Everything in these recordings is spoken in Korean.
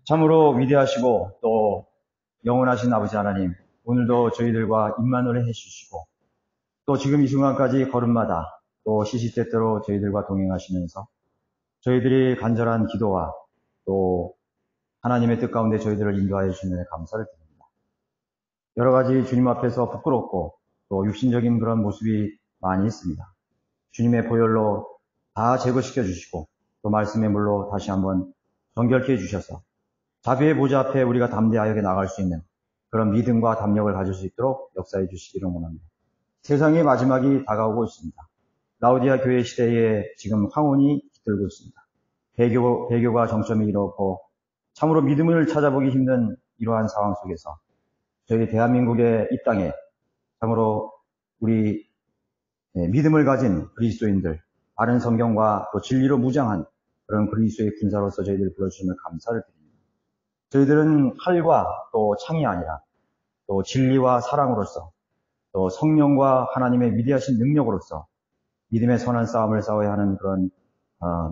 참으로 위대하시고 또 영원하신 아버지 하나님, 오늘도 저희들과 임마누엘 해주시고 또 지금 이 순간까지 걸음마다 또 시시때때로 저희들과 동행하시면서 저희들이 간절한 기도와 또 하나님의 뜻 가운데 저희들을 인도하여 주시는 감사를 드립니다. 여러 가지 주님 앞에서 부끄럽고 또 육신적인 그런 모습이 많이 있습니다. 주님의 보혈로 다 제거시켜 주시고 또 말씀의 물로 다시 한번 정결케 해주셔서 자비의 보좌 앞에 우리가 담대하게 나갈 수 있는 그런 믿음과 담력을 가질 수 있도록 역사해 주시기를 원합니다. 세상의 마지막이 다가오고 있습니다. 라오디아 교회 시대에 지금 황혼이 깃들고 있습니다. 배교가 정점이 이렇고 참으로 믿음을 찾아보기 힘든 이러한 상황 속에서 저희 대한민국의 이 땅에 참으로 우리 믿음을 가진 그리스도인들, 바른 성경과 또 진리로 무장한 그런 그리스도의 군사로서 저희들을 불러주시면 감사를 드립니다. 저희들은 칼과 또 창이 아니라 또 진리와 사랑으로서 또 성령과 하나님의 위대하신 능력으로서 믿음의 선한 싸움을 싸워야 하는 그런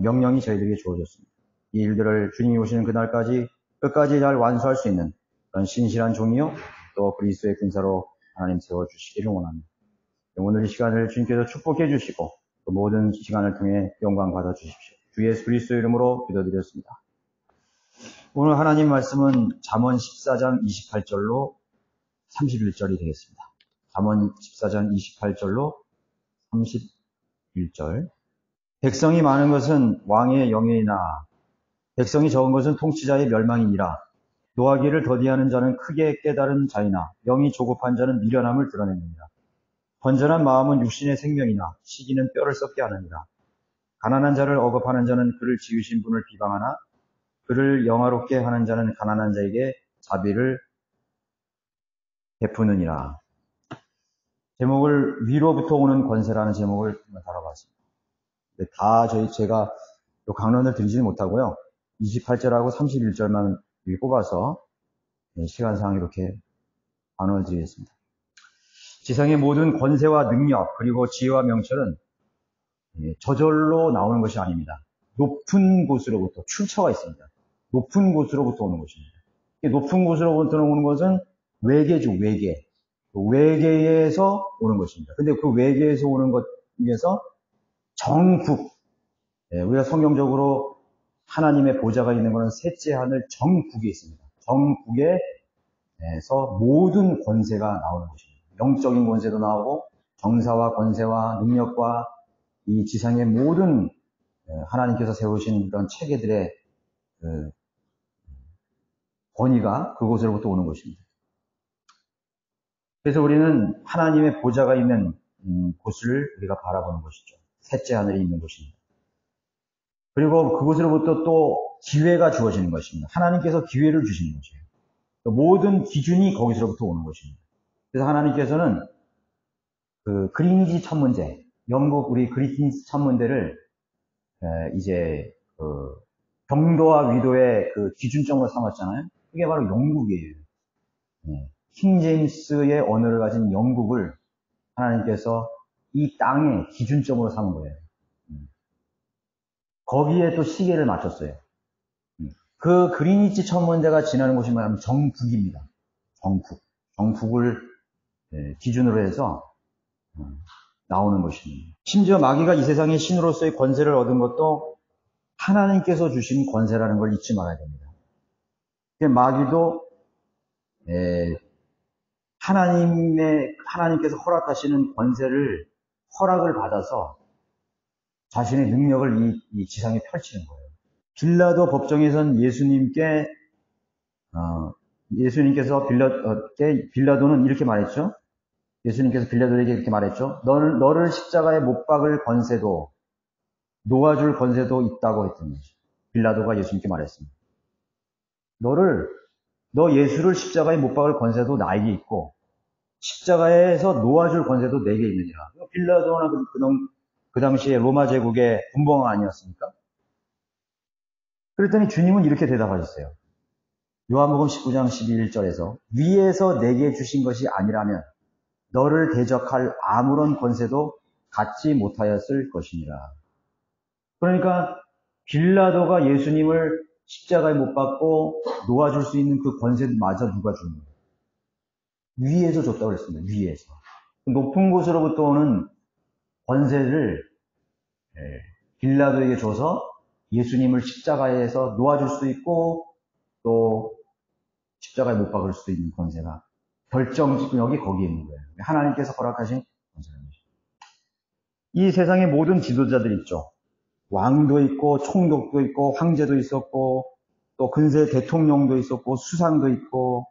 명령이 저희들에게 주어졌습니다. 이 일들을 주님이 오시는 그날까지 끝까지 잘 완수할 수 있는 그런 신실한 종이요 또 그리스도의 군사로 하나님 세워주시기를 원합니다. 오늘 이 시간을 주님께서 축복해 주시고 또 모든 시간을 통해 영광 받아 주십시오. 주 예수 그리스도 이름으로 기도드렸습니다. 오늘 하나님 말씀은 잠언 14장 28절로 31절이 되겠습니다. 잠언 14장 28절로 31절. 백성이 많은 것은 왕의 영예이나 백성이 적은 것은 통치자의 멸망이니라. 노하기를 더디하는 자는 크게 깨달은 자이나 영이 조급한 자는 미련함을 드러내느니라. 건전한 마음은 육신의 생명이나 시기는 뼈를 썩게 하느니라. 가난한 자를 억압하는 자는 그를 지으신 분을 비방하나 그를 영화롭게 하는 자는 가난한 자에게 자비를 베푸느니라. 제목을 위로부터 오는 권세라는 제목을 다뤄봤습니다. 제가 강론을 드리지는 못하고요. 28절하고 31절만 뽑아서 시간상 이렇게 강론을 드리겠습니다. 지상의 모든 권세와 능력 그리고 지혜와 명철은 저절로 나오는 것이 아닙니다. 높은 곳으로부터 출처가 있습니다. 높은 곳으로부터 오는 것입니다. 높은 곳으로부터 오는 것은 외계죠, 외계. 외계에서 오는 것입니다. 근데 그 외계에서 오는 것 중에서 정국, 우리가 성경적으로 하나님의 보좌가 있는 것은 셋째 하늘 정국에 있습니다. 정국에서 모든 권세가 나오는 것입니다. 영적인 권세도 나오고 정사와 권세와 능력과 이 지상의 모든 하나님께서 세우신 그런 체계들의 권위가 그곳으로부터 오는 것입니다. 그래서 우리는 하나님의 보좌가 있는 곳을 우리가 바라보는 것이죠. 셋째 하늘이 있는 곳입니다. 그리고 그곳으로부터 또 기회가 주어지는 것입니다. 하나님께서 기회를 주시는 것이에요. 모든 기준이 거기서부터 오는 것입니다. 그래서 하나님께서는 그 그리니지 천문제, 영국 우리 그리니지 천문제를 이제 경도와 위도의 그 기준점으로 삼았잖아요. 그게 바로 영국이에요. 킹 제임스의 언어를 가진 영국을 하나님께서 이 땅의 기준점으로 삼은 거예요. 거기에 또 시계를 맞췄어요. 그 그리니치 천문대가 지나는 곳이 뭐냐면 정국입니다. 정국을 기준으로 해서 나오는 것입니다. 심지어 마귀가 이 세상의 신으로서의 권세를 얻은 것도 하나님께서 주신 권세라는 걸 잊지 말아야 됩니다. 마귀도 하나님께서 허락하시는 허락을 받아서 자신의 능력을 이 지상에 펼치는 거예요. 빌라도 법정에선 예수님께서 빌라도는 이렇게 말했죠. 예수님께서 빌라도에게 이렇게 말했죠. 너를 십자가에 못 박을 권세도 놓아줄 권세도 있다고 했던 거죠. 빌라도가 예수님께 말했습니다. 너 예수를 십자가에 못 박을 권세도 나에게 있고 십자가에서 놓아줄 권세도 내게 있느니라. 빌라도나 그 당시에 로마 제국의 군봉 아니었습니까? 그랬더니 주님은 이렇게 대답하셨어요. 요한복음 19장 11절에서 위에서 내게 주신 것이 아니라면 너를 대적할 아무런 권세도 갖지 못하였을 것이니라. 그러니까 빌라도가 예수님을 십자가에 못 박고 놓아줄 수 있는 그 권세마저 누가 주는 거예요? 위에서 줬다고 그랬습니다. 위에서. 높은 곳으로부터 오는 권세를 빌라도에게 줘서 예수님을 십자가에서 놓아줄 수 있고 또 십자가에 못 박을 수 있는 권세가 결정력이 거기에 있는 거예요. 하나님께서 허락하신 권세라는 것이죠. 이 세상의 모든 지도자들 있죠. 왕도 있고 총독도 있고 황제도 있었고 또 근세 대통령도 있었고 수상도 있고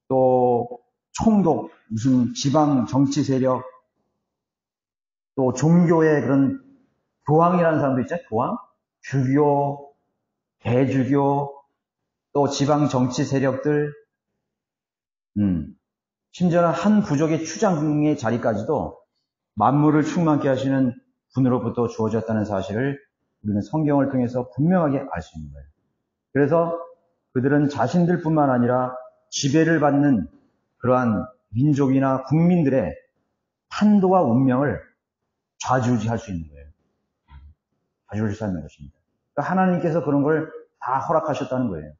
또 총독 무슨 지방 정치 세력 또 종교의 그런 교황이라는 사람도 있죠. 교황, 주교, 대주교 또 지방 정치 세력들 심지어는 한 부족의 추장의 자리까지도 만물을 충만케 하시는 분으로부터 주어졌다는 사실을 우리는 성경을 통해서 분명하게 알 수 있는 거예요. 그래서 그들은 자신들뿐만 아니라 지배를 받는 그러한 민족이나 국민들의 판도와 운명을 좌지우지할 수 있는 거예요. 좌지우지할 수 있는 것입니다. 그러니까 하나님께서 그런 걸 다 허락하셨다는 거예요.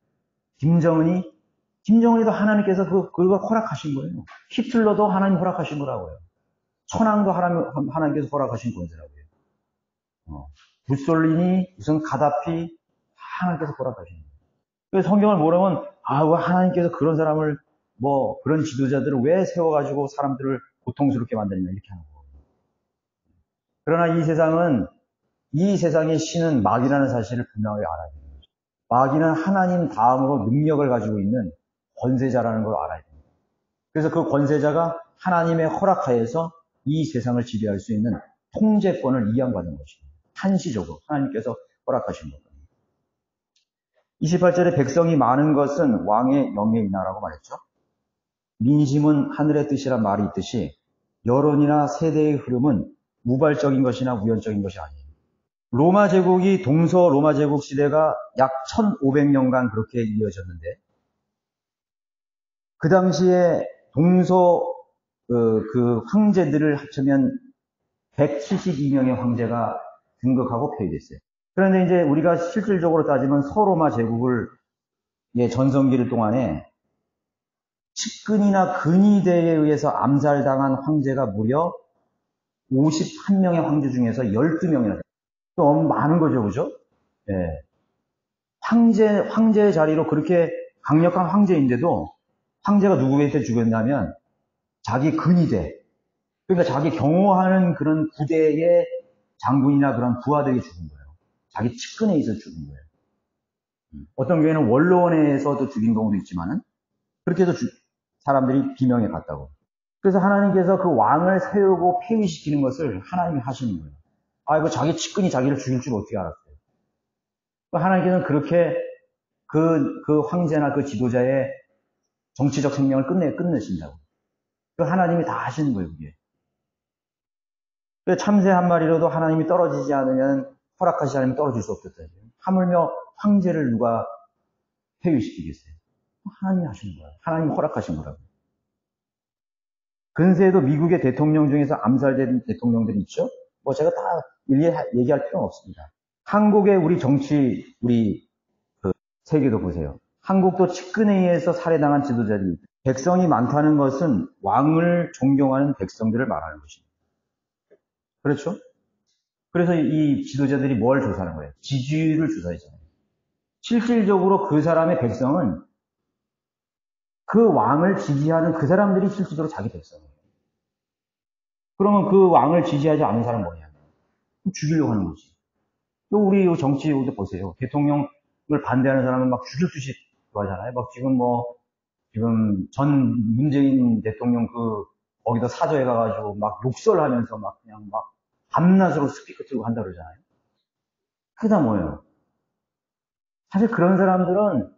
김정은이도 하나님께서 그걸 허락하신 거예요. 히틀러도 하나님 허락하신 거라고요. 천황도 하나님께서 허락하신 권세라고요. 무솔리니, 무슨 가다피, 하나님께서 허락하신 거예요. 그래서 성경을 보려면, 왜 하나님께서 그런 사람을, 그런 지도자들을 왜 세워가지고 사람들을 고통스럽게 만드느냐, 이렇게 하는 거예요. 그러나 이 세상의 신은 마귀라는 사실을 분명하게 알아야 됩니다. 마귀는 하나님 다음으로 능력을 가지고 있는 권세자라는 걸 알아야 됩니다. 그래서 그 권세자가 하나님의 허락하에서 이 세상을 지배할 수 있는 통제권을 이양받는 것입니다. 한시적으로 하나님께서 허락하신 겁니다. 28절에 백성이 많은 것은 왕의 영예이나라고 말했죠. 민심은 하늘의 뜻이란 말이 있듯이 여론이나 세대의 흐름은 우발적인 것이나 우연적인 것이 아니에요. 로마 제국이 동서 로마 제국 시대가 약 1500년간 그렇게 이어졌는데 그 당시에 동서 그 황제들을 합치면 172명의 황제가 등극하고 폐위됐어요. 그런데 이제 우리가 실질적으로 따지면 서로마 제국을 전성기를 동안에 측근이나 근위대에 의해서 암살당한 황제가 무려 51명의 황제 중에서 12명이나 너무 많은 거죠, 그죠? 예. 황제의 자리로 그렇게 강력한 황제인데도 황제가 누구한테 죽였냐면 자기 근위대, 그러니까 자기 경호하는 그런 부대의 장군이나 그런 부하들이 죽은 거예요. 자기 측근에 있어 죽은 거예요. 어떤 경우에는 원로원에서도 죽인 경우도 있지만은 그렇게 해서 사람들이 비명에 갔다고. 그래서 하나님께서 그 왕을 세우고 폐위시키는 것을 하나님이 하시는 거예요. 이거 자기 측근이 자기를 죽일 줄 어떻게 알았어요? 하나님께서는 그렇게 그 황제나 그 지도자의 정치적 생명을 끝내신다고. 그 하나님이 다 하시는 거예요, 그게. 참새 한 마리로도 하나님이 떨어지지 않으면 허락하시지 않으면 떨어질 수 없었다. 하물며 황제를 누가 폐위시키겠어요? 하나님이 하시는 거예요. 하나님이 허락하신 거라고. 근세에도 미국의 대통령 중에서 암살된 대통령들이 있죠? 제가 다 얘기할 필요는 없습니다. 한국의 우리 정치, 세계도 보세요. 한국도 측근에 의해서 살해당한 지도자들이 있다. 백성이 많다는 것은 왕을 존경하는 백성들을 말하는 것입니다. 그렇죠? 그래서 이 지도자들이 뭘 조사하는 거예요? 지지율을 조사했잖아요. 실질적으로 그 사람의 백성은 그 왕을 지지하는 그 사람들이 실질적으로 자기 백성이에요. 그러면 그 왕을 지지하지 않는 사람은 뭐냐? 죽이려고 하는 거지. 또 우리 정치도 보세요. 대통령을 반대하는 사람은 막 죽일 듯이 좋아하잖아요. 지금 전 문재인 대통령 거기다 사저에 가가지고 막 욕설하면서 그냥 밤낮으로 스피커 틀고 한다 그러잖아요. 그게 다 뭐예요? 사실 그런 사람들은,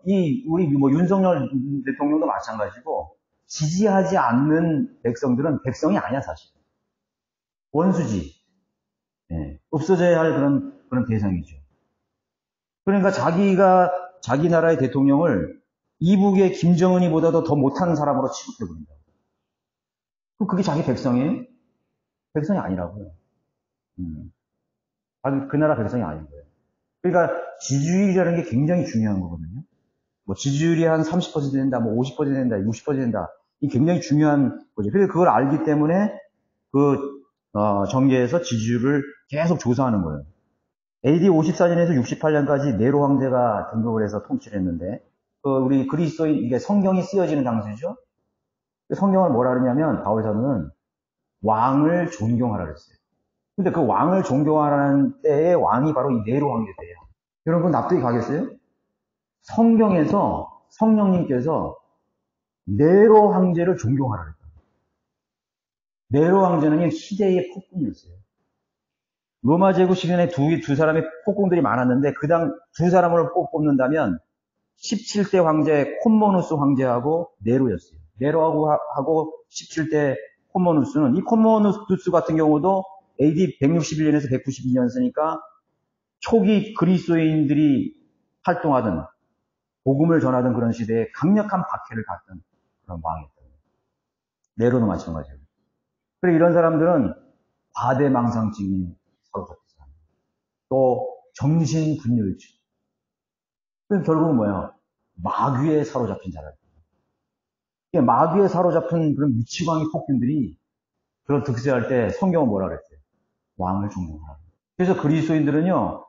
우리 윤석열 대통령도 마찬가지고, 지지하지 않는 백성들은 백성이 아니야, 사실. 원수지. 없어져야 할 그런 대상이죠. 그러니까 자기 나라의 대통령을 이북의 김정은이보다도 더 못하는 사람으로 취급해버린다. 그게 자기 백성이에요? 백성이 아니라고요. 그 나라 백성이 아닌 거예요. 그러니까 지지율이라는 게 굉장히 중요한 거거든요. 뭐 지지율이 한 30% 된다, 뭐 50% 된다, 60% 된다. 이 굉장히 중요한 거죠. 그래서 그걸 알기 때문에 정계에서 지지율을 계속 조사하는 거예요. AD 54년에서 68년까지 네로 황제가 등극을 해서 통치를 했는데, 우리 그리스도인, 이게 성경이 쓰여지는 당시죠. 성경을 뭐라 그러냐면, 바울 사도는 왕을 존경하라 그랬어요. 근데 그 왕을 존경하라는 때의 왕이 바로 이 네로 황제예요. 여러분 납득이 가겠어요? 성경에서 성령님께서 네로 황제를 존경하라 그랬어요. 네로 황제는 시대의 폭군이었어요. 로마 제국 시간에 두 사람의 폭군들이 많았는데 그당 두 사람을 뽑는다면 17대 황제 콤모누스 황제하고 네로였어요. 네로하고 17대 콤모누스는, 이 콤모누스 같은 경우도 AD 161년에서 192년 쓰니까 초기 그리스도인들이 활동하던, 복음을 전하던 그런 시대에 강력한 박해를 갔던 그런 왕이었어요. 네로도 마찬가지예요. 그리고 이런 사람들은 과대망상증이 사로잡혔어요. 또 정신분열증. 그래서 결국은 뭐야? 마귀에 사로잡힌 자라. 마귀에 사로잡힌 그런 미치광이 폭군들이 그런 득세할 때 성경은 뭐라 그랬어요? 왕을 존경하라. 그래서 그리스도인들은요,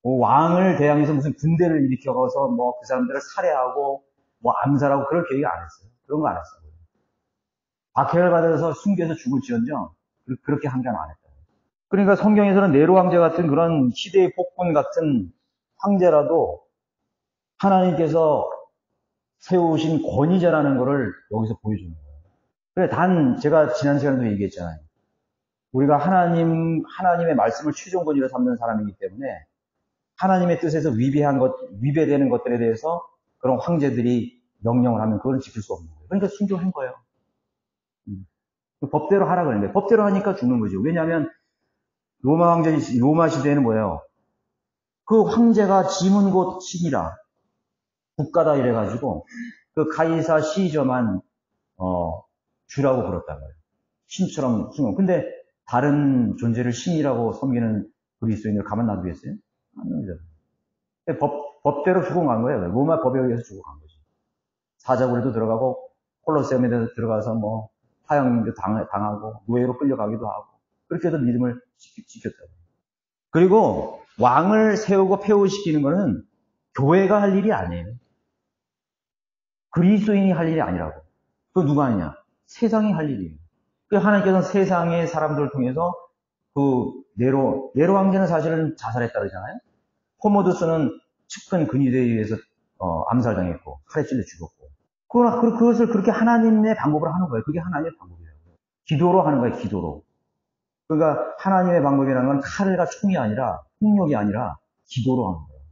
왕을 대항해서 무슨 군대를 일으켜서 뭐 그 사람들을 살해하고 뭐 암살하고 그럴 계획 안 했어요. 그런 거 안 했어요. 박해를 받아서 숨겨서 죽을지언정 그렇게 항변 안 했어요. 그러니까 성경에서는 네로 황제 같은 그런 시대의 폭군 같은 황제라도 하나님께서 세우신 권위자라는 것을 여기서 보여주는 거예요. 그래, 제가 지난 시간에도 얘기했잖아요. 우리가 하나님의 말씀을 최종 권위로 삼는 사람이기 때문에 하나님의 뜻에서 위배되는 것들에 대해서 그런 황제들이 명령을 하면 그걸 지킬 수 없는 거예요. 그러니까 순종한 거예요. 법대로 하라 그러는데, 법대로 하니까 죽는 거죠. 왜냐하면 로마 시대에는 뭐예요? 그 황제가 지문 곧 신이라, 국가다 이래가지고 그 가이사 시저만 주라고 불렀단 말이에요. 신처럼 숨어. 근데 다른 존재를 신이라고 섬기는 그리스도인을 가만 놔두겠어요? 안 놔두죠. 법대로 죽어간 거예요. 로마 법에 의해서 죽어간 거죠. 사자굴에도 들어가고 콜로세움에도 들어가서 뭐 화형도 당하고 노예로 끌려가기도 하고 그렇게 해서 믿음을 지켰다고. 그리고 왕을 세우고 폐후시키는 것은 교회가 할 일이 아니에요. 그리스도인이 할 일이 아니라고. 그거 누가 하느냐? 세상이 할 일이에요. 하나님께서는 세상의 사람들을 통해서 네로 황제는 사실은 자살했다 그러잖아요. 코모두스는 측근 근위대에 의해서 암살당했고 칼에 찔려 죽었고. 그것을 그렇게 하나님의 방법으로 하는 거예요. 그게 하나님의 방법이에요. 기도로 하는 거예요. 기도로. 그러니까 하나님의 방법이라는 건 칼과 총이 아니라 폭력이 아니라 기도로 하는 거예요.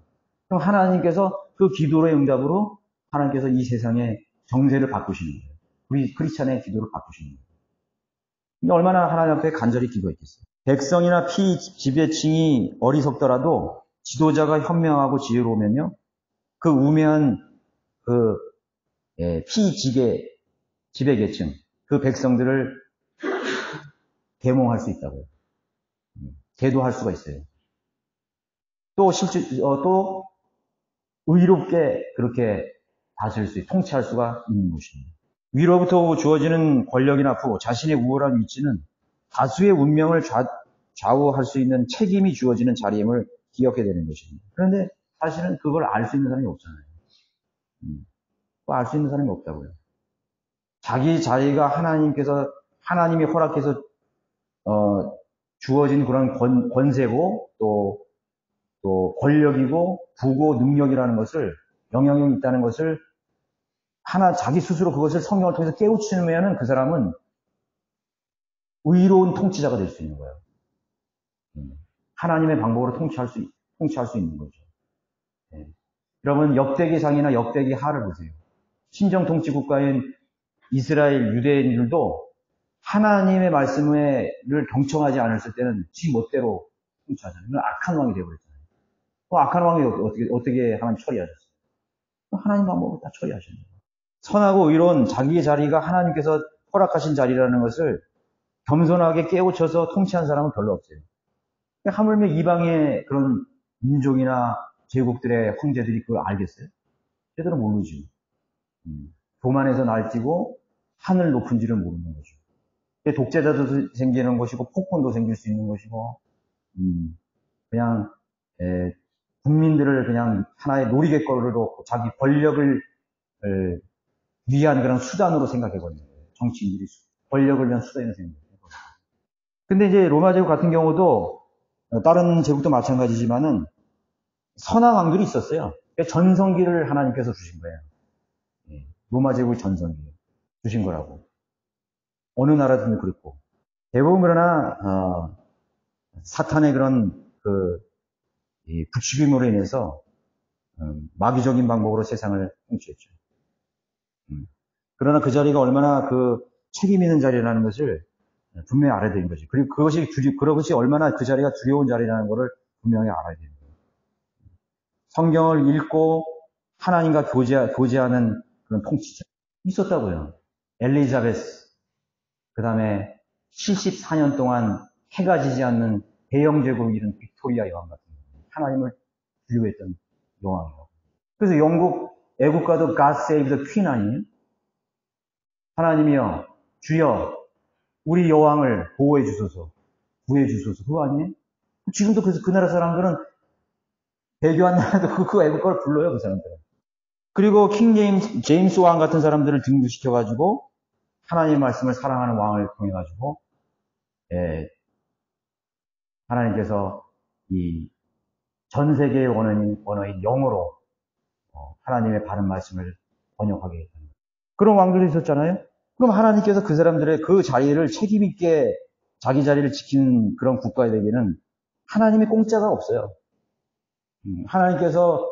그럼 하나님께서 그 기도의 응답으로 하나님께서 이 세상의 정세를 바꾸시는 거예요. 우리 크리스찬의 기도를 바꾸시는 거예요. 얼마나 하나님 앞에 간절히 기도했겠어요. 백성이나 피지배층이 어리석더라도 지도자가 현명하고 지혜로우면요, 그 우매한 지배계층, 그 백성들을 계몽할 수 있다고요. 대도할 수가 있어요. 또 의롭게 그렇게 다스릴 수, 통치할 수가 있는 것입니다. 위로부터 주어지는 권력이나 부호, 자신의 우월한 위치는 다수의 운명을 좌우할 수 있는 책임이 주어지는 자리임을 기억해야 되는 것입니다. 그런데 사실은 그걸 알 수 있는 사람이 없잖아요. 알 수 있는 사람이 없다고요. 자기 자리가 하나님이 허락해서 주어진 그런 권세고 또 권력이고 부고 능력이라는 것을, 영향력이 있다는 것을 자기 스스로 그것을 성경을 통해서 깨우치면은 그 사람은 의로운 통치자가 될 수 있는 거예요. 하나님의 방법으로 통치할 수 있는 거죠. 네. 여러분, 역대기상이나 역대기하를 보세요. 신정 통치 국가인 이스라엘 유대인들도 하나님의 말씀을 경청하지 않았을 때는 지 멋대로 통치하잖아요. 악한 왕이 되어버렸잖아요. 악한 왕이 어떻게 하나님 처리하셨어요? 하나님 방법으로 다 처리하셨네요. 선하고 의로운 자기의 자리가 하나님께서 허락하신 자리라는 것을 겸손하게 깨우쳐서 통치한 사람은 별로 없어요. 하물며 이방의 그런 민족이나 제국들의 황제들이 그걸 알겠어요? 제대로 모르지. 교만에서 날뛰고 하늘 높은지를 모르는 거죠. 독재자도 생기는 것이고 폭군도 생길 수 있는 것이고 그냥 국민들을 그냥 하나의 놀이개거리로 자기 권력을 위한 그런 수단으로 생각해버리는 거예요. 정치인들이 권력을 위한 수단으로 생각해버리는 거예요. 근데 이제 로마 제국 같은 경우도 다른 제국도 마찬가지지만은 선한 왕들이 있었어요. 전성기를 하나님께서 주신 거예요. 로마 제국의 전성기 주신 거라고. 어느 나라든 그렇고. 대부분 그러나 사탄의 그런 부추김으로 인해서 마귀적인 방법으로 세상을 통치했죠. 그러나 그 자리가 얼마나 책임 있는 자리라는 것을 분명히 알아야 되는 거지. 그리고 그것이 얼마나 그 자리가 두려운 자리라는 것을 분명히 알아야 되는 거예요. 성경을 읽고 하나님과 교제하는 그런 통치자 있었다고요. 엘리자베스, 그 다음에 74년 동안 해가 지지 않는 대영 제국을 이룬 빅토리아 여왕 같은 경우 하나님을 두려워했던 여왕이라고. 그래서 영국 애국가도 God Save the Queen 아니에요? 하나님이여, 주여, 우리 여왕을 보호해 주소서, 구해 주소서. 그거 아니에요? 지금도 그래서 그 나라 사람들은 배교 안 나라도 그 애국가를 불러요, 그 사람들은. 그리고 킹 제임스 왕 같은 사람들을 등극시켜가지고 하나님의 말씀을 사랑하는 왕을 통해가지고 하나님께서 이 전 세계의 언어인 영어로 하나님의 바른 말씀을 번역하게 했다는 거예요. 그런 왕들이 있었잖아요. 그럼 하나님께서 그 사람들의 그 자리를 책임 있게 자기 자리를 지키는 그런 국가에게는 하나님의 공짜가 없어요. 하나님께서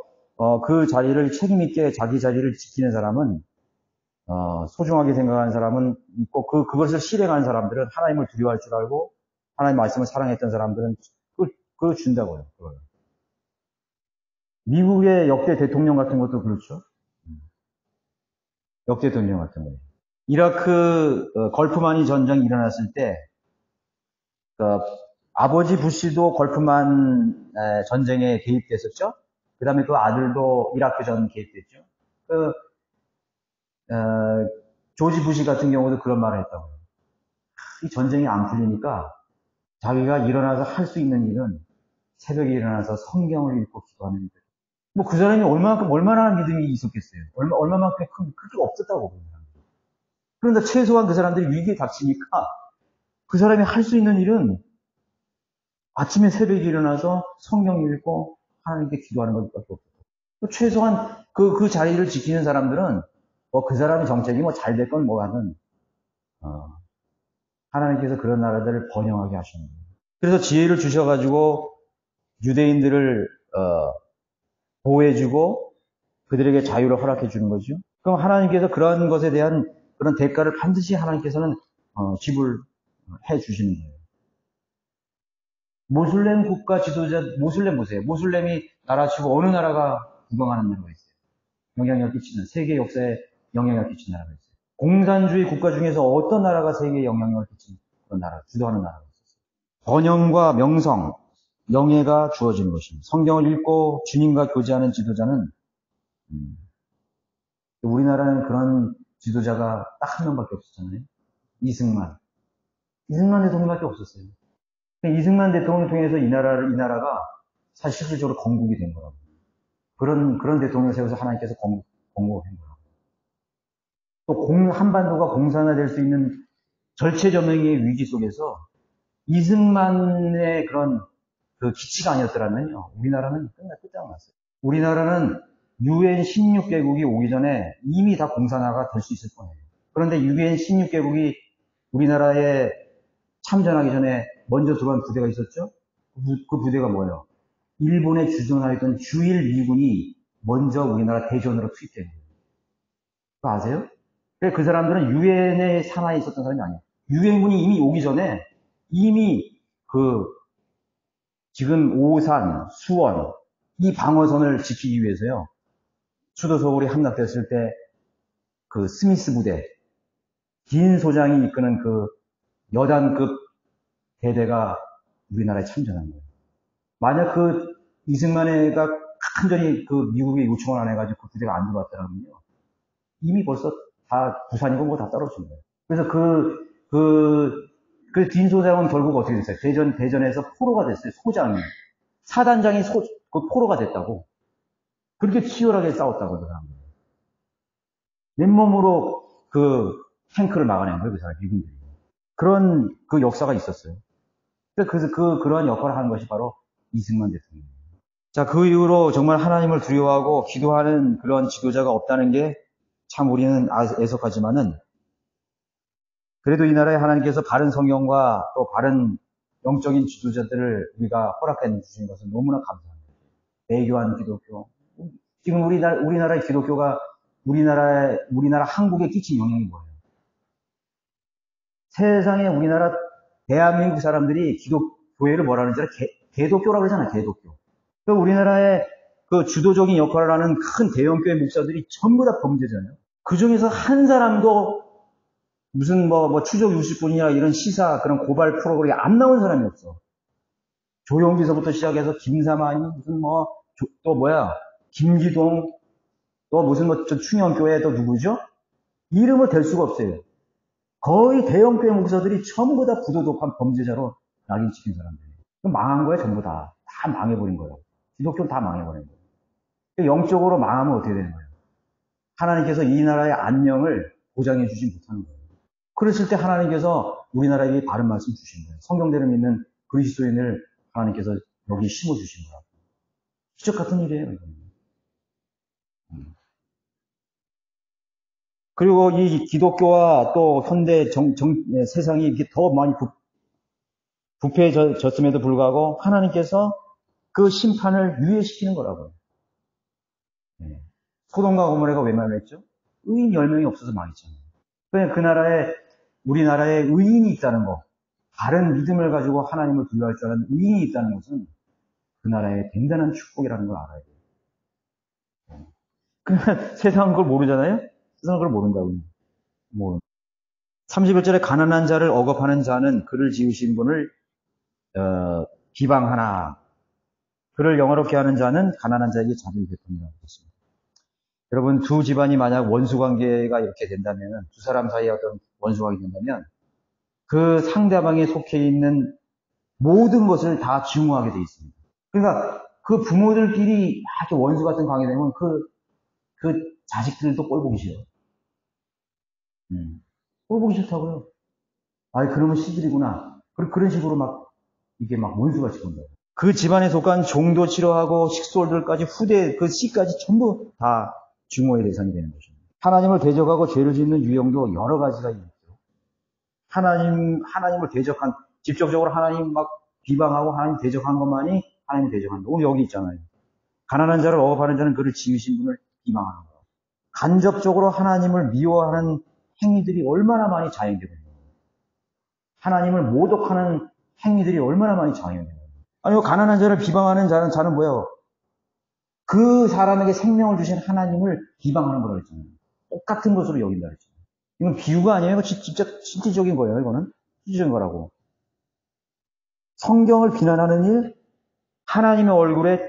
그 자리를 책임 있게 자기 자리를 지키는 사람은 소중하게 생각하는 사람은 있고 그것을 실행하는 사람들은 하나님을 두려워할 줄 알고 하나님 말씀을 사랑했던 사람들은 그걸 준다고요. 그걸. 미국의 역대 대통령 같은 것도 그렇죠. 역대 대통령 같은 거예요. 이라크 걸프만이 전쟁이 일어났을 때 아버지 부시도 걸프만 전쟁에 개입됐었죠. 그 다음에 그 아들도 이라크 전 개입됐죠. 조지 부시 같은 경우도 그런 말을 했다고요. 이 전쟁이 안 풀리니까 자기가 일어나서 할 수 있는 일은 새벽에 일어나서 성경을 읽고 기도하는 일. 뭐 그 사람이 얼마나 믿음이 있었겠어요. 얼마만큼 그렇게 없었다고 보는 사람들. 그런데 최소한 그 사람들이 위기에 닥치니까 그 사람이 할 수 있는 일은 아침에 새벽에 일어나서 성경 읽고 하나님께 기도하는 것밖에 없었고. 최소한 그 자리를 지키는 사람들은 그 사람의 정책이 잘 됐건 뭐하든 하나님께서 그런 나라들을 번영하게 하시는 거예요. 그래서 지혜를 주셔가지고 유대인들을 보호해주고 그들에게 자유를 허락해 주는 거죠. 그럼 하나님께서 그런 것에 대한 그런 대가를 반드시 하나님께서는 지불해 주시는 거예요. 모슬렘 국가 지도자, 모슬렘 보세요. 모슬렘이 나라치고 어느 나라가 구경하는 나라가 있어요. 영향력 끼치는, 세계 역사에 영향력 끼치는 나라가 있어요. 공산주의 국가 중에서 어떤 나라가 세계에 영향력을 끼치는 그런 나라, 주도하는 나라가 있었어요. 번영과 명성, 명예가 주어지는 것입니다. 성경을 읽고 주님과 교제하는 지도자는 우리나라는 그런 지도자가 딱 한 명밖에 없었잖아요. 이승만 대통령밖에 없었어요. 이승만 대통령을 통해서 이 나라가 사실 실질적으로 건국이 된 거라고. 그런 대통령을 세워서 하나님께서 건국한 거라고. 또 한반도가 공산화될 수 있는 절체절명의 위기 속에서 이승만의 그런 기치가 아니었더라면요, 우리나라는 끝장났어요. 우리나라는 UN 16개국이 오기 전에 이미 다 공산화가 될 수 있을 거예요. 그런데 UN 16개국이 우리나라에 참전하기 전에 먼저 들어간 부대가 있었죠? 그 부대가 뭐예요? 일본에 주둔하였던 주일 미군이 먼저 우리나라 대전으로 투입된 거예요. 그거 아세요? 그 사람들은 유엔의 산하에 있었던 사람이 아니에요. 유엔군이 이미 오기 전에 이미 지금 오산, 수원 이 방어선을 지키기 위해서요. 수도 서울이 함락됐을 때 스미스 부대, 긴 소장이 이끄는 여단급 대대가 우리나라에 참전한 거예요. 만약 이승만애가 간절히 그 미국에 요청을 안 해가지고 그 부대가 안 들어왔더라면요. 이미 벌써 다 부산이고 뭐 다 떨어진 거예요. 그래서 그 딘소장은 결국 어떻게 됐어요? 대전에서 포로가 됐어요. 소장이. 사단장이 그 포로가 됐다고. 그렇게 치열하게 싸웠다고 하더라고요. 맨몸으로 그 탱크를 막아낸 거예요, 그 사람, 미군들이. 그런 그 역사가 있었어요. 그래서 그러한 역할을 하는 것이 바로 이승만 대통령이에요. 자, 그 이후로 정말 하나님을 두려워하고 기도하는 그런 지도자가 없다는 게 참 우리는 애석하지만은 그래도 이 나라에 하나님께서 바른 성경과 또 바른 영적인 지도자들을 우리가 허락해 주신 것은 너무나 감사합니다. 대교한 기독교. 지금 우리나라의 기독교가 우리나라 한국에 끼친 영향이 뭐예요? 세상에 우리나라 대한민국 사람들이 교회를 뭐라 그러는지 알아요? 개독교라고 그러잖아요, 개독교. 그러니까 우리나라의 그 주도적인 역할을 하는 큰 대형교회 목사들이 전부 다 범죄잖아요. 그 중에서 한 사람도 무슨 추적 60분이나 이런 시사 그런 고발 프로그램이 안 나온 사람이 없어. 조용기서부터 시작해서 김사만이 무슨 김기동 또 무슨 충영교회 또 누구죠? 이름을 댈 수가 없어요. 거의 대형교회 목사들이 전부 다 부도덕한 범죄자로 낙인 찍힌 사람들이에요. 망한 거예요, 전부 다. 다 망해버린 거예요. 기독교는 다 망해버린 거예요. 영적으로 망하면 어떻게 되는 거예요? 하나님께서 이 나라의 안녕을 보장해 주지 못하는 거예요. 그랬을 때 하나님께서 우리나라에게 바른 말씀 주신 거예요. 성경대로 믿는 그리스도인을 하나님께서 여기 심어주신 거예요. 기적 같은 일이에요. 그리고 이 기독교와 또 현대 세상이 이렇게 더 많이 부패해졌음에도 불구하고 하나님께서 그 심판을 유예시키는 거라고요. 네. 소돔과 고모라가 왜 망했죠? 의인 10명이 없어서 망했잖아요. 그러니까 우리나라에 의인이 있다는 거, 바른 믿음을 가지고 하나님을 두려워할 줄 아는 의인이 있다는 것은 그 나라의 대단한 축복이라는 걸 알아야 돼요. 네. 그러니까 세상은 그걸 모르잖아요? 세상은 그걸 모른다고요. 31절에 가난한 자를 억압하는 자는 그를 지으신 분을 비방하나 그를 영화롭게 하는 자는 가난한 자에게 자비를 베푼이라고 했습니다. 여러분, 두 집안이 만약 원수관계가 이렇게 된다면, 두 사람 사이에 어떤 원수관계가 된다면 그 상대방에 속해 있는 모든 것을 다 증오하게 돼 있습니다. 그러니까 그 부모들끼리 아주 원수 같은 관계 되면 그 자식들도 꼴 보기 싫어. 꼴 보기 싫다고요. 아이, 그러면 시들이구나. 그런 식으로 이게 원수가 지건다. 그 집안에 속한 종도 싫어하고 식솔들까지 후대 그 씨까지 전부 다 증오의 대상이 되는 것입니다. 하나님을 대적하고 죄를 짓는 유형도 여러 가지가 있죠. 하나님을 대적한, 직접적으로 하나님 비방하고 하나님 대적한 것만이 하나님을 대적한다. 오늘 여기 있잖아요. 가난한 자를 억압하는 자는 그를 지으신 분을 비방하는 거. 간접적으로 하나님을 미워하는 행위들이 얼마나 많이 자행되고 있는 거예요. 하나님을 모독하는 행위들이 얼마나 많이 자행되고 있는 거예요. 아니, 가난한 자를 비방하는 자는 뭐예요? 그 사람에게 생명을 주신 하나님을 비방하는 거라고 했잖아요. 똑같은 것으로 여긴다 그랬잖아요. 이건 비유가 아니에요. 이거 진짜 실질적인 거예요. 이거는 실질적인 거라고. 성경을 비난하는 일, 하나님의 얼굴에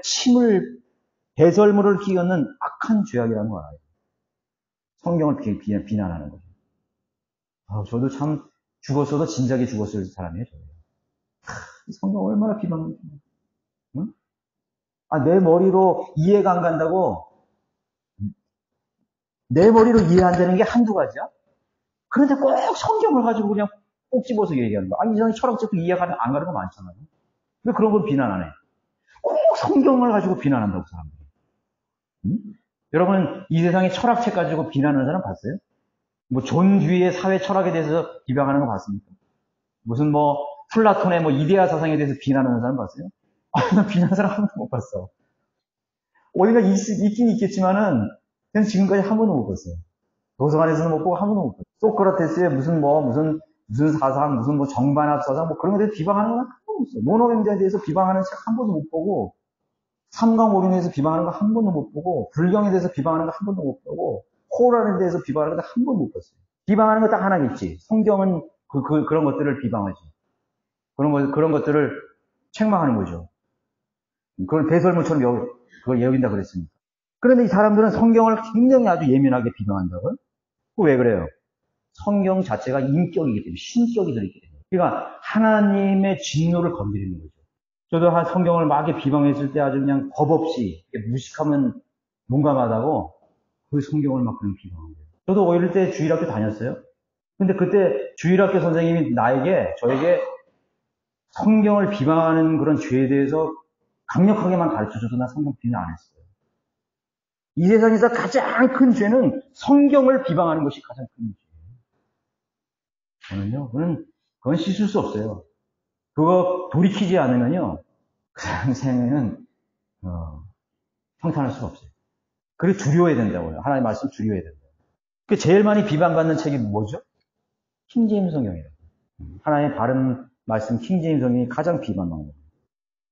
배설물을 끼얹는 악한 죄악이라는 걸 알아요. 성경을 비난하는 거죠. 저도 참 죽었어도 진작에 죽었을 사람이에요. 성경 얼마나 비방하는지. 응? 내 머리로 이해가 안 간다고, 내 머리로 이해 안 되는 게 한두 가지야? 그런데 꼭 성경을 가지고 그냥 꼭 집어서 얘기하는 거야. 이 사람이 철학책도 이해가 안 가는 거 많잖아요. 왜 그런 걸 비난 안 해? 꼭 성경을 가지고 비난한다고, 사람들이. 응? 여러분, 이 세상에 철학책 가지고 비난하는 사람 봤어요? 존 듀이의 사회 철학에 대해서 비방하는 거 봤습니까? 무슨 플라톤의 이데아 사상에 대해서 비난하는 사람 봤어요? 난 비난하는 사람 한 번도 못 봤어. 어디가 있긴 있겠지만은, 그냥 지금까지 한 번도 못 봤어요. 도서관에서는 못 보고 한 번도 못 봤어요. 소크라테스의 무슨 사상, 무슨 정반합 사상, 그런 것에 대해서 비방하는 건 한 번도 없어요. 모노경제에 대해서 비방하는 책 한 번도 못 보고, 삼강오륜에 대해서 비방하는 거 한 번도 못 보고, 불경에 대해서 비방하는 거 한 번도 못 보고, 코란에 대해서 비방하는 거 한 번도 못 봤어요. 비방하는 거 딱 하나겠지. 성경은 그런 것들을 비방하지. 그런 것들을 책망하는 거죠. 그걸 배설물처럼 그걸 여긴다 그랬으니까. 그런데 이 사람들은 성경을 굉장히 아주 예민하게 비방한다고요? 왜 그래요? 성경 자체가 인격이기 때문에, 신격이 들어있기 때문에. 그러니까 하나님의 진노를 건드리는 거죠. 저도 한 성경을 막 이렇게 비방했을 때 아주 그냥 겁 없이 무식하면 용감하다고 그 성경을 막 그냥 비방한 거예요. 저도 어릴 때 주일학교 다녔어요. 근데 그때 주일학교 선생님이 저에게 성경을 비방하는 그런 죄에 대해서 강력하게만 가르쳐줘도 난 성경 비방 안 했어요. 이 세상에서 가장 큰 죄는 성경을 비방하는 것이 가장 큰 죄예요. 그건 씻을 수 없어요. 그거 돌이키지 않으면요, 그 사람 생에는 평탄할 수가 없어요. 그리고 두려워야 된다고요. 하나님 말씀 두려워야 된다고. 그 제일 많이 비방받는 책이 뭐죠? 킹제임스 성경이라고. 하나님의 바른 말씀 킹제임스 성경이 가장 비방받는 거예요.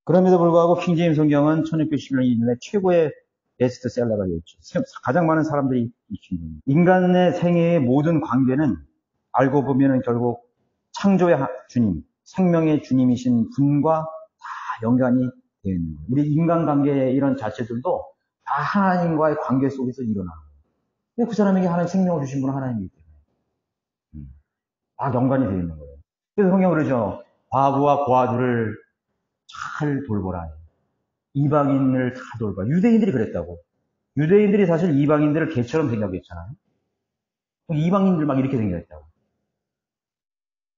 그럼에도 불구하고 킹제임스 성경은 1611년 이전에 최고의 베스트셀러가 되었죠. 가장 많은 사람들이 익힌 거예요. 인간의 생애의 모든 관계는 알고 보면은 결국 창조의 주님, 생명의 주님이신 분과 다 연관이 되어 있는 거예요. 우리 인간관계의 이런 자체들도 다 하나님과의 관계 속에서 일어나는 거예요. 그 사람에게 하나님 생명을 주신 분은 하나님이기 때문에 다 연관이 되어 있는 거예요. 그래서 성경은 그러죠. 과부와 고아들을 잘 돌보라. 이방인을 다 돌보라. 유대인들이 그랬다고. 유대인들이 사실 이방인들을 개처럼 생각했잖아요. 이방인들 막 이렇게 생각했다고.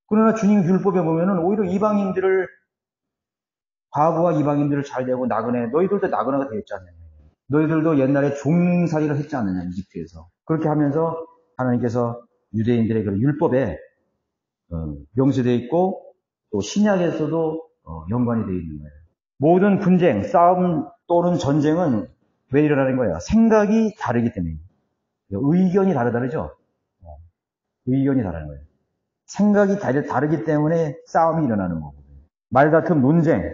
그러나 주님 율법에 보면은 오히려 이방인들을, 과부와 이방인들을 잘 대고 나그네, 너희들도 나그네가 되었지 않느냐. 너희들도 옛날에 종살이를 했지 않느냐, 이집트에서. 그렇게 하면서 하나님께서 유대인들의 그런 율법에 명시되어 있고 또 신약에서도 연관이 되어 있는 거예요. 모든 분쟁, 싸움 또는 전쟁은 왜 일어나는 거예요? 생각이 다르기 때문에. 의견이 다르죠? 의견이 다른 거예요. 생각이 다르기 때문에 싸움이 일어나는 거고. 말 같은 논쟁.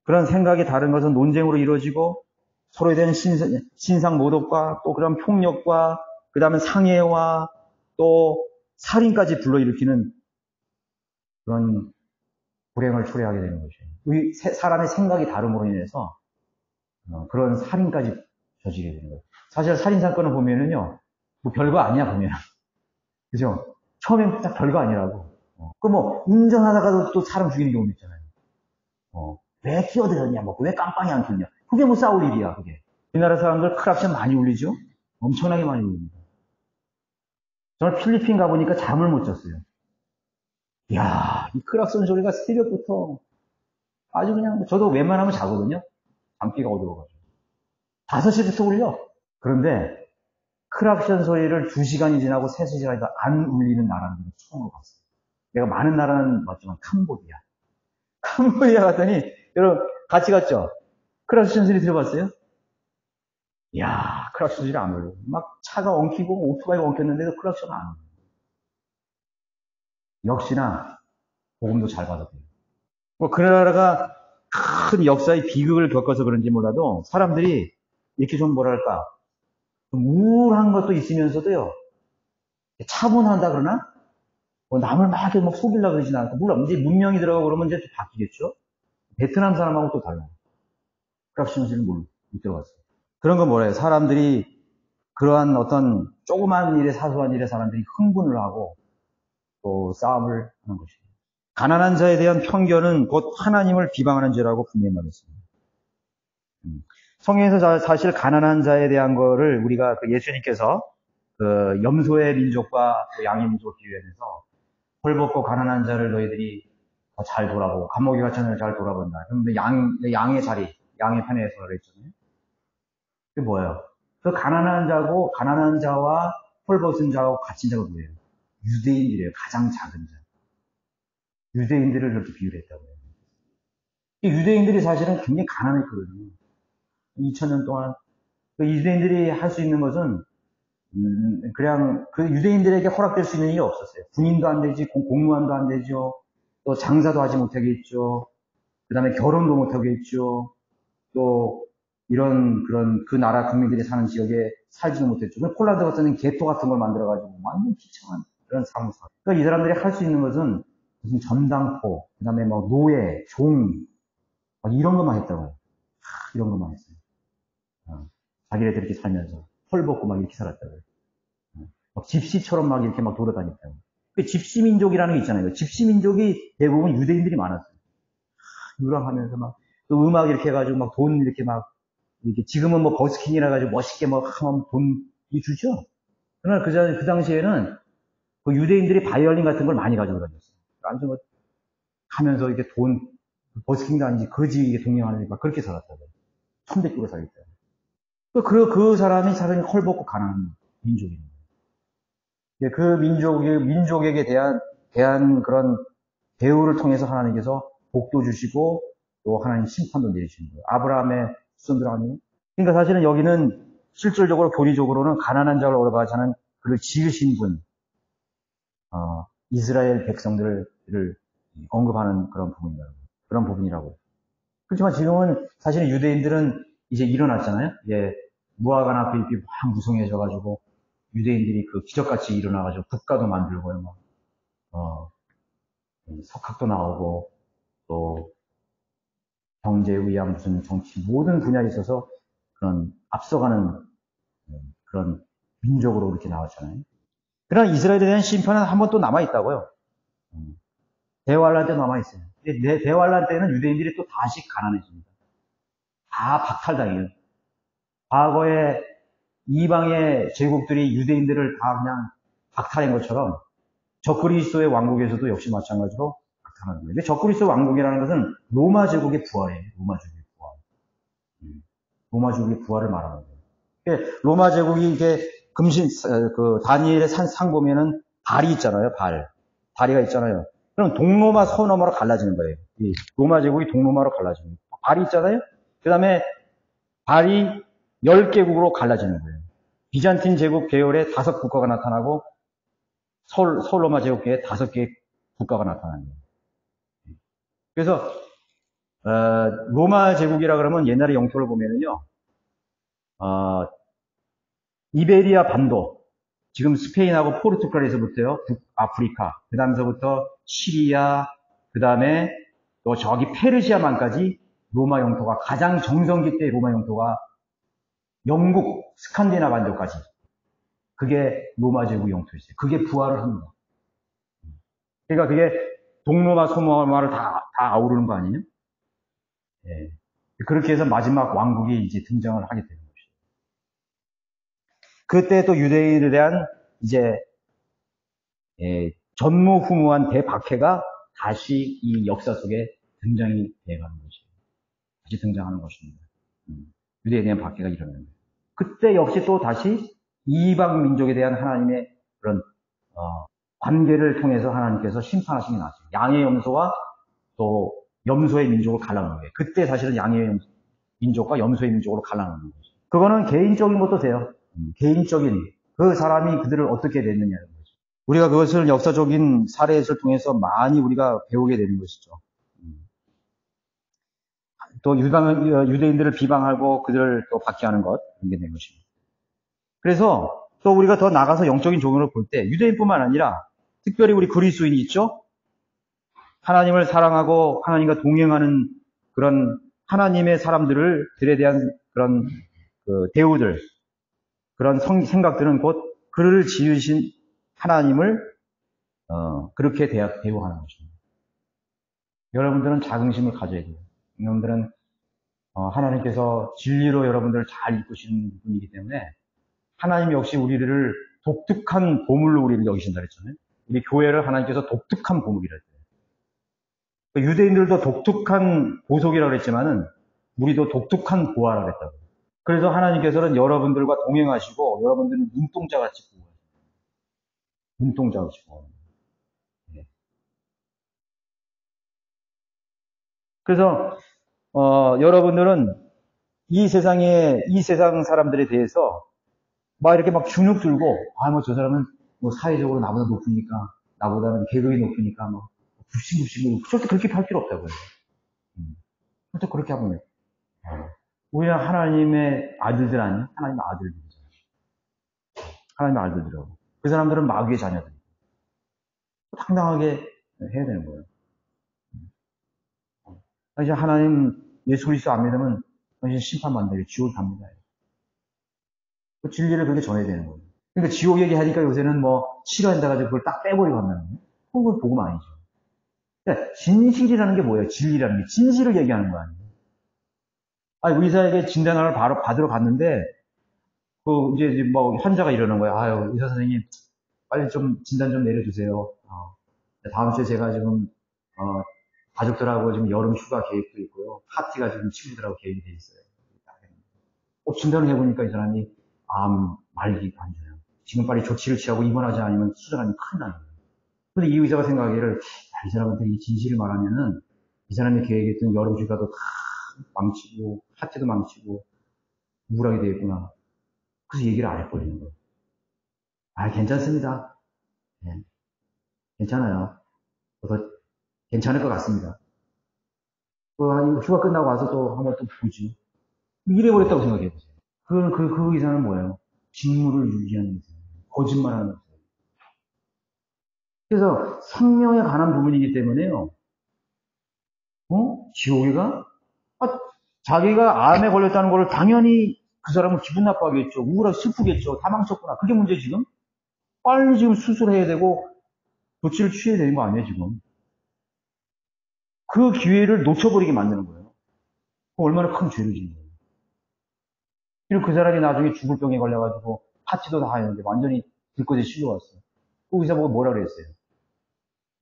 그런 생각이 다른 것은 논쟁으로 이루어지고 서로에 대한 신상 모독과 또 그런 폭력과 그 다음에 상해와 또 살인까지 불러일으키는 그런 불행을 초래하게 되는 것이에요. 사람의 생각이 다름으로 인해서 그런 살인까지 저지게 되는 거예요. 사실 살인사건을 보면은요, 뭐 별거 아니야, 보면. 그죠? 처음엔 딱 별거 아니라고. 운전하다가도 또 사람 죽이는 경우도 있잖아요. 왜 끼어들었냐, 왜 깜빵이 안 켰냐. 그게 뭐 싸울 일이야, 그게. 우리나라 사람들 크락션 많이 울리죠? 엄청나게 많이 울립니다. 저는 필리핀 가보니까 잠을 못 잤어요. 이야, 이 크락션 소리가 새벽부터 아주 그냥, 저도 웬만하면 자거든요? 잠기가 어두워가지고. 5시부터 울려. 그런데 크락션 소리를 2시간이 지나고 3시간이 안 울리는 나라는 처음으로 봤어요. 내가 많은 나라는 봤지만 캄보디아. 캄보디아 갔더니 여러분 같이 갔죠? 크락션 소리 들어봤어요? 이야, 크락션 소리 안 울려. 막 차가 엉키고 오토바이가 엉켰는데도 크락션 안 울려. 역시나 복음도 잘 받았대요. 그 나라가 큰 역사의 비극을 겪어서 그런지 몰라도 사람들이 이렇게 좀 뭐랄까 좀 우울한 것도 있으면서도요 차분하다 그러나 남을 막 이렇게 속이려고 그러진 않고 물론 이제 문명이 들어가고 그러면 이제 또 바뀌겠죠. 베트남 사람하고 또 달라요. 크락션실은 못 들어갔어요. 그런 건 뭐래요? 사람들이 그러한 어떤 조그만 일에 사소한 일에 사람들이 흥분을 하고 또 싸움을 하는 것입니다. 가난한 자에 대한 편견은 곧 하나님을 비방하는 죄라고 분명히 말했습니다. 성경에서 사실 가난한 자에 대한 거를 우리가 예수님께서 그 염소의 민족과 양의 민족을 비유해서 헐벗고 가난한 자를 너희들이 더 잘 돌아보고 감옥에 갇힌 자를 잘 돌아본다. 그런데 양의 자리, 양의 편에 서 그랬잖아요. 그게 뭐예요? 그 가난한 자와 헐벗은 자와 갇힌 자가 뭐예요? 유대인들이에요. 가장 작은 자. 유대인들을 그렇게 비유를 했다고 해요. 유대인들이 사실은 굉장히 가난했거든요. 2000년 동안 그 유대인들이 할 수 있는 것은 그냥 그 유대인들에게 허락될 수 있는 일이 없었어요. 군인도 안 되지, 공무원도 안 되죠. 또 장사도 하지 못하겠죠. 그 다음에 결혼도 못하겠죠. 또 이런 그런 그 나라 국민들이 사는 지역에 살지도 못했죠. 폴란드 같은 경우는 게토 같은 걸 만들어가지고 완전 비참한 그런 사무소. 그러니까 이 사람들이 할 수 있는 것은 무슨 전당포, 그 다음에 노예, 종, 이런 것만 했다고요. 이런 것만 했어요. 자기네들 이렇게 살면서 헐벗고 막 이렇게 살았다고요. 막 집시처럼 막 이렇게 막 돌아다녔다고. 그 집시 민족이라는 게 있잖아요. 집시 민족이 대부분 유대인들이 많았어요. 유랑하면서 막 또 음악 이렇게 해가지고 막 돈 이렇게 막 이렇게 지금은 뭐 버스킹이라 가지고 멋있게 막 하면 돈 주죠. 그러나 그 당시에는 그 유대인들이 바이올린 같은 걸 많이 가지고 다녔어요. 아주 뭐 하면서 이렇게 돈 버스킹도 아니지 거지 동경하는 막 그렇게 살았다고요. 천대끼고 살았다고. 그 사람이 사람이 헐벗고 가난한 민족입니다. 그 민족에게 대한 그런 대우를 통해서 하나님께서 복도 주시고 또 하나님 심판도 내리시는 거예요. 아브라함의 후손들 아니에요? 그러니까 사실은 여기는 실질적으로 교리적으로는 가난한 자를 얻어가자는 그를 지으신 분, 이스라엘 백성들을 언급하는 그런 부분이라고. 그렇지만 지금은 사실은 유대인들은 이제 일어났잖아요. 예, 무화과나 잎이 막 무성해져가지고 유대인들이 그 기적같이 일어나가지고 국가도 만들고요, 석학도 나오고 또 경제, 의학, 무슨 정치 모든 분야에 있어서 그런 앞서가는 그런 민족으로 이렇게 나왔잖아요. 그러나 이스라엘에 대한 심판은 한 번 또 남아있다고요. 대환란 때 남아있어요. 대환란 때는 유대인들이 또 다시 가난해집니다. 다 박탈당해요. 과거에 이방의 제국들이 유대인들을 다 그냥 박탈한 것처럼 적그리스도의 왕국에서도 역시 마찬가지로 박탈하는 거예요. 근데 적그리스도 왕국이라는 것은 로마 제국의 부활이에요. 로마 제국의 부활. 로마 제국의 부활을 말하는 거예요. 로마 제국이 이게 다니엘의 상 보면은 발이 있잖아요. 다리가 있잖아요. 그럼 동로마 서로마로 갈라지는 거예요. 이 로마 제국이 동로마로 갈라지는 거예요. 발이 있잖아요. 그 다음에 발이 10개국으로 갈라지는 거예요. 비잔틴 제국 계열의 5국가가 나타나고 서울로마 제국 계열의 5개의 국가가 나타나는 거예요. 그래서 로마 제국이라 그러면 옛날의 영토를 보면은요, 이베리아 반도, 지금 스페인하고 포르투갈에서부터요, 북아프리카, 그 다음서부터 시리아, 그 다음에 또 저기 페르시아만까지 로마 영토가 가장 정성기 때 로마 영토가 영국, 스칸디나 반도까지 그게 로마 제국 영토였어요. 그게 부활을 합니다. 그러니까 그게 동로마, 소로마를 다 아우르는 거 아니에요? 예. 그렇게 해서 마지막 왕국이 이제 등장을 하게 되는 것이죠. 그때 또 유대인에 대한 이제 전무후무한 대박해가 다시 이 역사 속에 등장이 돼가는 것이에요. 다시 등장하는 것입니다. 유대인에 대한 박해가 일어나는 거예요. 그때 역시 또 다시 이방 민족에 대한 하나님의 그런 관계를 통해서 하나님께서 심판하신 게 나왔죠. 양의 염소와 또 염소의 민족을 갈라놓는 거예요. 그때 사실은 양의 민족과 염소의 민족으로 갈라놓는 거죠. 그거는 개인적인 것도 돼요. 개인적인 그 사람이 그들을 어떻게 됐느냐는 거죠. 우리가 그것을 역사적인 사례를 통해서 많이 우리가 배우게 되는 것이죠. 또 유대인들을 비방하고 그들을 또 박해하는 것, 이게 된 것입니다. 그래서 또 우리가 더 나가서 영적인 종교를 볼 때 유대인뿐만 아니라 특별히 우리 그리스도인이 있죠? 하나님을 사랑하고 하나님과 동행하는 그런 하나님의 들에 대한 그런 대우들, 그런 생각들은 곧 그를 지으신 하나님을 그렇게 대우하는 것입니다. 여러분들은 자긍심을 가져야 돼요. 여러분들은 하나님께서 진리로 여러분들을 잘 이끄시는 분이기 때문에 하나님 역시 우리들을 독특한 보물로 우리를 여기신다 그랬잖아요. 우리 교회를 하나님께서 독특한 보물이라 했어요. 유대인들도 독특한 보석이라고 그랬지만은 우리도 독특한 보화라고 그랬다고. 그래서 하나님께서는 여러분들과 동행하시고 여러분들은 눈동자같이 보호하세요. 눈동자같이 보호하세요. 네. 그래서 여러분들은 이 세상 사람들에 대해서 막 이렇게 막 주눅 들고 뭐 저 사람은 뭐 사회적으로 나보다 높으니까 나보다는 계급이 높으니까 뭐 굽신굽신 절대 그렇게 할 필요 없다고요. 절대 그렇게 하면 돼요. 우리는 하나님의 아들들 아니에요? 하나님의 아들들이잖아요. 하나님의 아들들이라고. 그 사람들은 마귀의 자녀들. 당당하게 해야 되는 거예요. 이제 하나님 예수 그리스도 안 믿으면 당신 심판받는다. 지옥 갑니다. 그 진리를 그렇게 전해야 되는 거예요. 그러니까 지옥 얘기하니까 요새는 뭐 싫어한다가지고 그걸 딱 빼버리고 한다는 거예요. 그건 복음 아니죠. 그러니까 진실이라는 게 뭐예요? 진리라는 게 진실을 얘기하는 거 아니에요. 아니, 의사에게 진단을 바로 받으러 갔는데 그 이제 뭐 환자가 이러는 거예요. 아유, 의사 선생님 빨리 좀 진단 좀 내려주세요. 다음 주에 제가 지금 가족들하고 지금 여름 휴가 계획도 있고요. 파티가 지금 친구들하고 계획이 돼 있어요. 진단을 해보니까 이 사람이 암 말기 환자예요. 지금 빨리 조치를 취하고 입원하지 않으면 수술하면 큰일 나요. 근데 이 의사가 생각하기를 이 사람한테 이 진실을 말하면은 이 사람이 계획했던 여름 휴가도 다 망치고 파티도 망치고 우울하게 되겠구나. 그래서 얘기를 안 해버리는 거예요. 괜찮습니다. 네, 괜찮아요. 그래서 괜찮을 것 같습니다. 휴가 끝나고 와서 또 한번 또 보지. 이래버렸다고 생각해보세요. 그 의사는 뭐예요? 직무를 유지하는 의사예요. 거짓말하는 의사예요. 그래서 생명에 관한 부분이기 때문에요. 지옥이가? 자기가 암에 걸렸다는 걸 당연히 그 사람은 기분 나빠하겠죠. 우울하고 슬프겠죠. 다 망쳤구나. 그게 문제 지금? 빨리 지금 수술해야 되고 조치를 취해야 되는 거 아니에요, 지금? 그 기회를 놓쳐버리게 만드는 거예요. 얼마나 큰 죄를 짓는 거예요. 그리고 그 사람이 나중에 죽을 병에 걸려가지고 파티도 다 했는데 완전히 들것에 실려왔어요. 그 의사 보고 뭐라 그랬어요?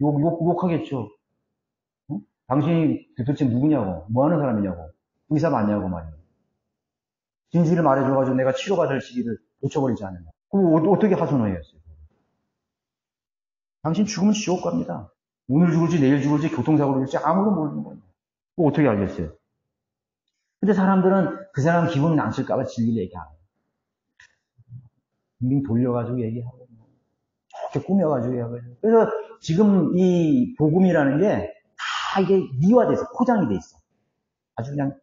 욕하겠죠. 응? 당신이 도대체 누구냐고, 뭐 하는 사람이냐고, 의사 맞냐고 말이에요. 진실을 말해줘가지고 내가 치료받을 시기를 놓쳐버리지 않는다. 그럼 어떻게 하소연하겠어요? 당신 죽으면 지옥 갑니다. 오늘 죽을지 내일 죽을지 교통사고로 죽을지 아무도 모르는 거예요. 그거 어떻게 알겠어요? 근데 사람들은 그 사람 기분 남칠까봐 진리를 얘기 안 해요. 분명히 돌려가지고 얘기하고, 좋게 꾸며가지고 얘기하고. 그래서 지금 이 복음이라는 게 다 이게 미화돼서 포장이 돼 있어. 아주 그냥,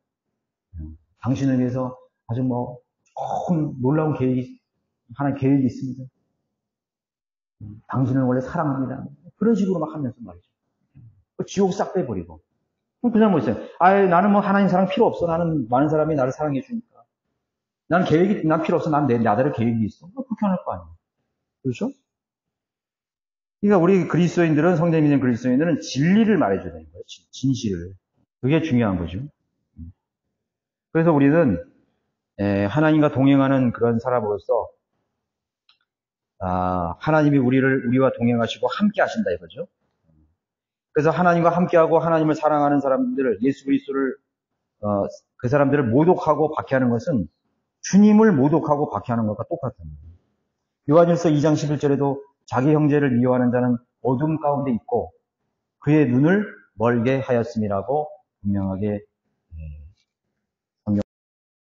당신을 위해서 아주 뭐, 조금 놀라운 하나의 계획이 있습니다. 당신을 원래 사랑합니다. 그런 식으로 막 하면서 말이죠. 지옥 싹 빼버리고. 그럼 그 사람 뭐 있어요? 나는 뭐 하나님 사랑 필요 없어. 나는 많은 사람이 나를 사랑해 주니까. 난 필요 없어. 난 나대로 계획이 있어. 그렇게 할 거 아니에요. 그렇죠? 그러니까 우리 그리스도인들은, 성령 믿는 그리스도인들은 진리를 말해줘야 되는 거예요. 진실을. 그게 중요한 거죠. 그래서 우리는 하나님과 동행하는 그런 사람으로서 하나님이 우리와 동행하시고 함께 하신다 이거죠. 그래서 하나님과 함께하고 하나님을 사랑하는 사람들, 예수 그리스도를 그 사람들을 모독하고 박해하는 것은 주님을 모독하고 박해하는 것과 똑같습니다. 요한일서 2장 11절에도 자기 형제를 미워하는 자는 어둠 가운데 있고 그의 눈을 멀게 하였음이라고 분명하게